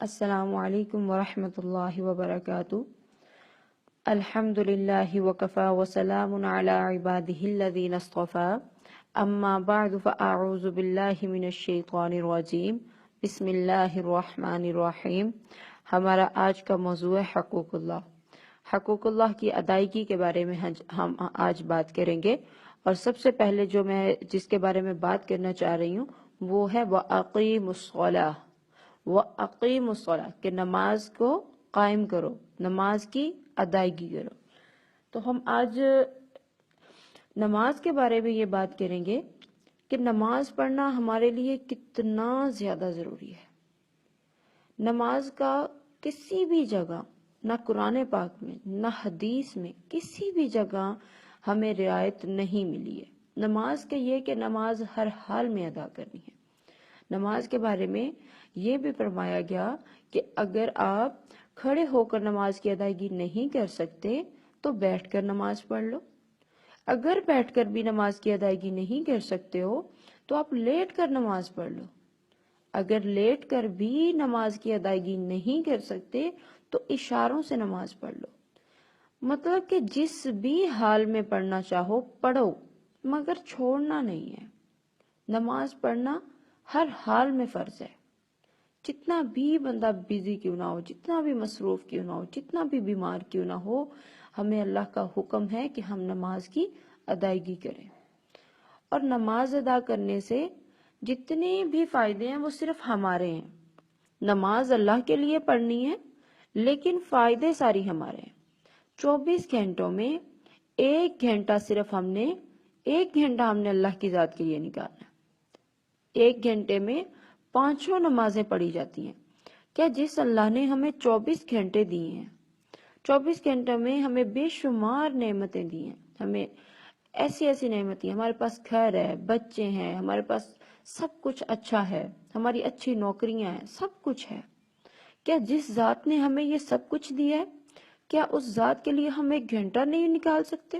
السلام علیکم ورحمۃ اللہ وبرکاتہ۔ الحمد للہ وکفا وسلام علی عبادہ الذین اصطفیٰ، اما بعد فاعوذ باللہ من الشیطان الرجیم، بسم اللہ الرحمن الرحیم۔ ہمارا آج کا موضوع ہے حقوق اللہ۔ حقوق اللہ کی ادائیگی کے بارے میں ہم آج بات کریں گے، اور سب سے پہلے جو میں جس کے بارے میں بات کرنا چاہ رہی ہوں وہ ہے وَأَقِیمُوا الصَّلَاةَ، وَأَقِیمُوا الصَّلَاةَ کہ نماز کو قائم کرو، نماز کی ادائیگی کرو۔ تو ہم آج نماز کے بارے میں یہ بات کریں گے کہ نماز پڑھنا ہمارے لیے کتنا زیادہ ضروری ہے۔ نماز کا کسی بھی جگہ، نہ قرآن پاک میں نہ حدیث میں، کسی بھی جگہ ہمیں رعایت نہیں ملی ہے۔ نماز کے یہ کہ نماز ہر حال میں ادا کرنی ہے۔ نماز کے بارے میں یہ بھی فرمایا گیا کہ اگر آپ کھڑے ہو کر نماز کی ادائیگی نہیں کر سکتے تو بیٹھ کر نماز پڑھ لو۔ اگر بیٹھ کر بھی نماز کی ادائیگی نہیں کر سکتے ہو تو آپ لیٹ کر نماز پڑھ لو۔ اگر لیٹ کر بھی نماز کی ادائیگی نہیں کر سکتے تو اشاروں سے نماز پڑھ لو۔ مطلب کہ جس بھی حال میں پڑھنا چاہو پڑھو، مگر چھوڑنا نہیں ہے۔ نماز پڑھنا ہر حال میں فرض ہے۔ جتنا بھی بندہ بیزی کیوں نہ ہو، جتنا بھی مصروف کیوں نہ ہو، جتنا بھی بیمار کیوں نہ ہو، ہمیں اللہ کا حکم ہے کہ ہم نماز کی ادائیگی کریں۔ اور نماز ادا کرنے سے جتنے بھی فائدے ہیں وہ صرف ہمارے ہیں۔ نماز اللہ کے لیے پڑھنی ہے لیکن فائدے ساری ہمارے ہیں۔ 24 گھنٹوں میں ایک گھنٹہ ہم نے اللہ کی ذات کے لیے نکالنا ہے۔ ایک گھنٹے میں 5 نمازیں پڑھی جاتی ہیں۔ کیا جس اللہ نے ہمیں 24 گھنٹے دیے ہیں، 24 گھنٹوں میں ہمیں بے شمار نعمتیں دی ہیں، ہمیں ایسی نعمتیں، ہمارے پاس گھر ہے، بچے ہیں، ہمارے پاس سب کچھ اچھا ہے، ہماری اچھی نوکریاں ہیں، سب کچھ ہے۔ کیا جس ذات نے ہمیں یہ سب کچھ دیا ہے، کیا اس ذات کے لیے ہم ایک گھنٹہ نہیں نکال سکتے؟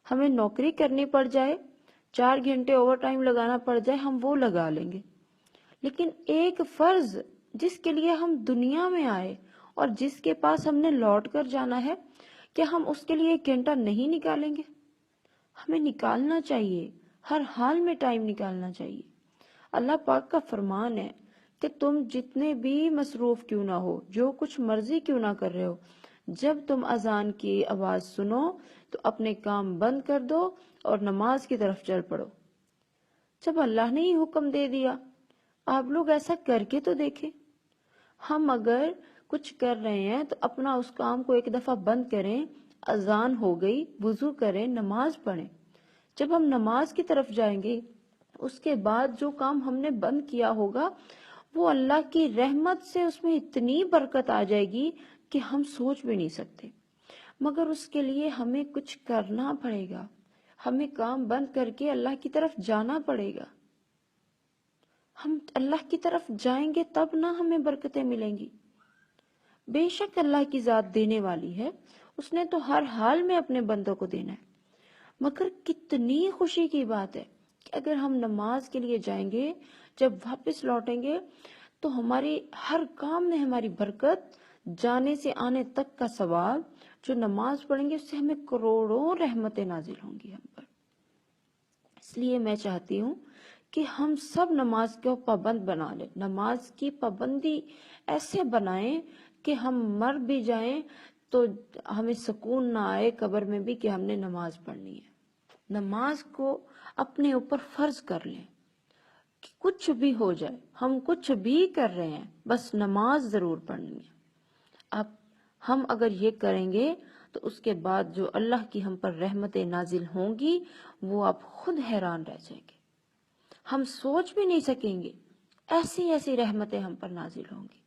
ہمیں نوکری کرنی پڑ جائے، 4 گھنٹے اوور ٹائم لگانا پڑ جائے، ہم وہ لگا لیں گے۔ لیکن ایک فرض جس کے لیے ہم دنیا میں آئے اور جس کے پاس ہم نے لوٹ کر جانا ہے، کیا ہم اس کے لیے ایک گھنٹہ نہیں نکالیں گے؟ ہمیں نکالنا چاہیے، ہر حال میں ٹائم نکالنا چاہیے۔ اللہ پاک کا فرمان ہے کہ تم جتنے بھی مصروف کیوں نہ ہو، جو کچھ مرضی کیوں نہ کر رہے ہو، جب تم اذان کی آواز سنو تو اپنے کام بند کر دو اور نماز کی طرف چل پڑو۔ جب اللہ نے یہ حکم دے دیا، آپ لوگ ایسا کر کے تو دیکھیں۔ ہم اگر کچھ کر رہے ہیں تو اپنا اس کام کو ایک دفعہ بند کریں، اذان ہو گئی، وضو کریں، نماز پڑھیں۔ جب ہم نماز کی طرف جائیں گے، اس کے بعد جو کام ہم نے بند کیا ہوگا وہ اللہ کی رحمت سے اس میں اتنی برکت آ جائے گی کہ ہم سوچ بھی نہیں سکتے۔ مگر اس کے لیے ہمیں کچھ کرنا پڑے گا، ہمیں کام بند کر کے اللہ کی طرف جانا پڑے گا۔ ہم اللہ کی طرف جائیں گے تب نہ ہمیں برکتیں ملیں گی۔ بے شک اللہ کی ذات دینے والی ہے، اس نے تو ہر حال میں اپنے بندوں کو دینا ہے۔ مگر کتنی خوشی کی بات ہے کہ اگر ہم نماز کے لیے جائیں گے، جب واپس لوٹیں گے تو ہماری ہر کام میں ہماری برکت، جانے سے آنے تک کا ثواب، جو نماز پڑھیں گے اس سے ہمیں کروڑوں رحمتیں نازل ہوں گی ہم پر۔ اس لیے میں چاہتی ہوں کہ ہم سب نماز کو پابند بنا لیں، نماز کی پابندی ایسے بنائیں کہ ہم مر بھی جائیں تو ہمیں سکون نہ آئے قبر میں بھی کہ ہم نے نماز پڑھنی ہے۔ نماز کو اپنے اوپر فرض کر لیں کہ کچھ بھی ہو جائے، ہم کچھ بھی کر رہے ہیں، بس نماز ضرور پڑھنی ہے۔ اب ہم اگر یہ کریں گے تو اس کے بعد جو اللہ کی ہم پر رحمتیں نازل ہوں گی وہ آپ خود حیران رہ جائیں گے۔ ہم سوچ بھی نہیں سکیں گے، ایسی رحمتیں ہم پر نازل ہوں گی،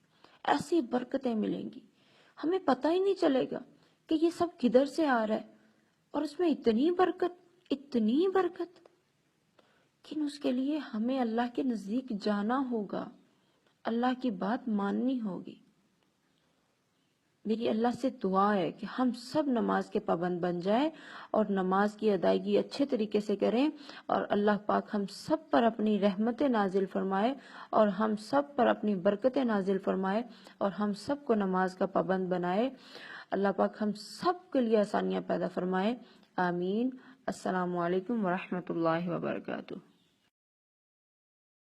ایسی برکتیں ملیں گی، ہمیں پتہ ہی نہیں چلے گا کہ یہ سب کدھر سے آ رہا ہے، اور اس میں اتنی برکت۔ لیکن اس کے لیے ہمیں اللہ کے نزدیک جانا ہوگا، اللہ کی بات ماننی ہوگی۔ میری اللہ سے دعا ہے کہ ہم سب نماز کے پابند بن جائیں اور نماز کی ادائیگی اچھے طریقے سے کریں، اور اللہ پاک ہم سب پر اپنی رحمتیں نازل فرمائے اور ہم سب پر اپنی برکتیں نازل فرمائے اور ہم سب کو نماز کا پابند بنائے۔ اللہ پاک ہم سب کے لیے آسانیاں پیدا فرمائے، آمین۔ السلام علیکم ورحمۃ اللہ وبرکاتہ۔